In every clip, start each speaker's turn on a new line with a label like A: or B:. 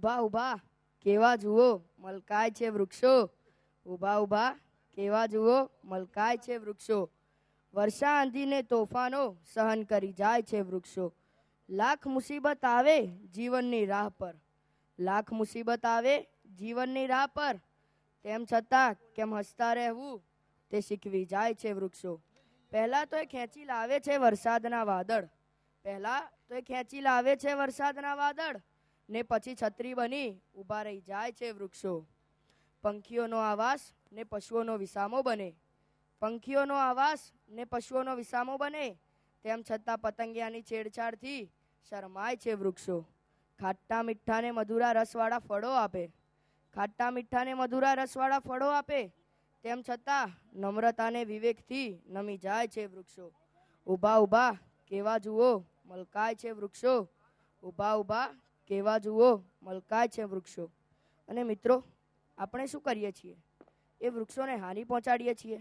A: ઊભા ઊભા કેવા જુઓ મલકાય છે વૃક્ષો, ઊભા ઊભા કેવા જુઓ મલકાય છે વૃક્ષો, વર્ષા આંધીને તોફાનો સહન કરી જાય છે વૃક્ષો, લાખ મુસીબત આવે જીવનની રાહ પર, લાખ મુસીબત આવે જીવનની રાહ પર, તેમ છતાં કેમ હસતા રહેવું તે શીખવી જાય છે વૃક્ષો. પહેલા તો એ ખેંચી લાવે છે વરસાદના વાદળ, પહેલા તો એ ખેંચી લાવે છે વરસાદના વાદળ, ને પછી છત્રી બની ઊભા રહી જાય છે વૃક્ષો. પંખીઓનો આવાસ ને પશુઓનો વિસામો બને, પંખીઓનો આવાસ ને પશુઓનો વિસામો બને, તેમ છતાં પતંગિયાની છેડછાડથી શરમાય છે વૃક્ષો. ખાટા મીઠાને મધુરા રસવાળા ફળો આપે, ખાટા મીઠાને મધુરા રસવાળા ફળો આપે, તેમ છતાં નમ્રતાને વિવેકથી નમી જાય છે વૃક્ષો. ઊભા ઊભા કેવા જુઓ મલકાય છે વૃક્ષો, ઊભા ઊભા કેવા જુઓ મલકાય છે વૃક્ષો. અને મિત્રો, આપણે શું કરીએ છીએ? એ વૃક્ષોને હાનિ પહોંચાડીએ છીએ.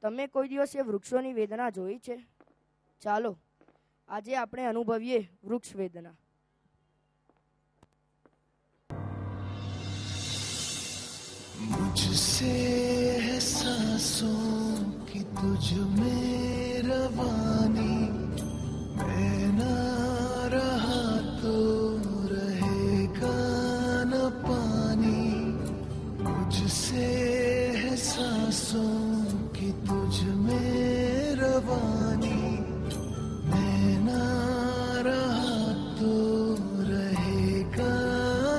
A: તમે કોઈ દિવસ એ વૃક્ષોની વેદના જોઈ છે? ચાલો આજે આપણે અનુભવીએ વૃક્ષ વેદના.
B: मुझसे है सांसों की तुझ में रवानी, मैं ना रहा तो रहेगा न पानी, मुझसे है सांसों की तुझ में रवानी, मैं ना रहा तो रहेगा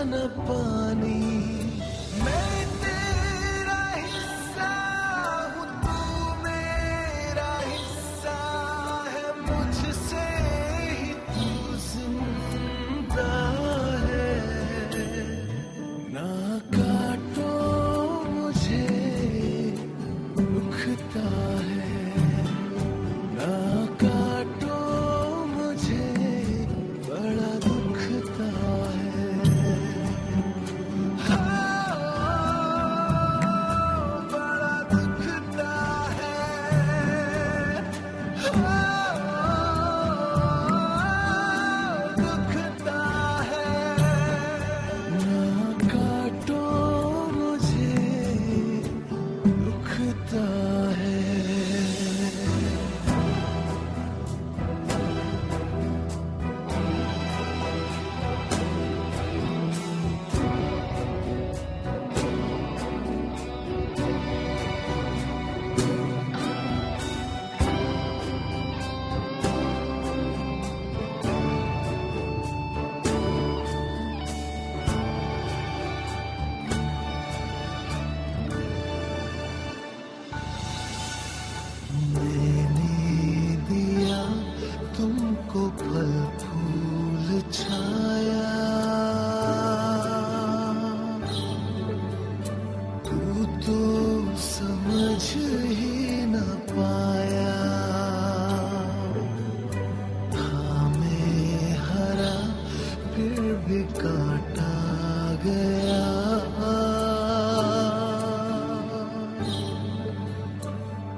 B: न पानी,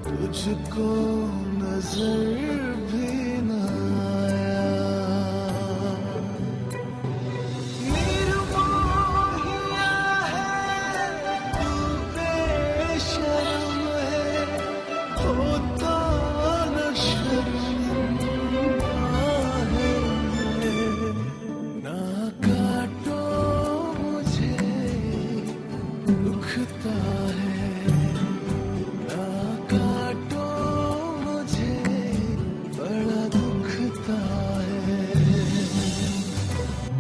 B: तुझको नजर भी न आया, निर्मोहिया है तू बेशर्म है, होता न शर्मिंदा है, ना काटो मुझे दुखता है,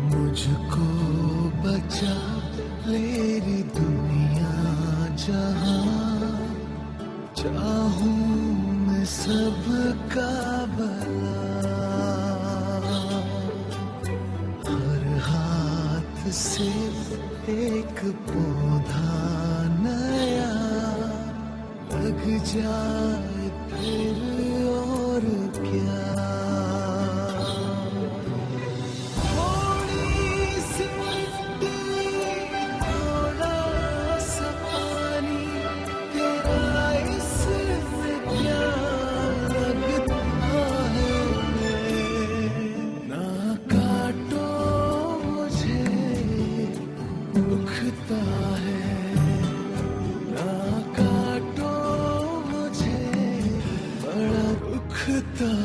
B: मुझको बचा मेरी दुनिया जहां, चाहूं मैं सबका भला, हर हाथ से एक पौधा नया लग जाए फिर और क्या, दिखता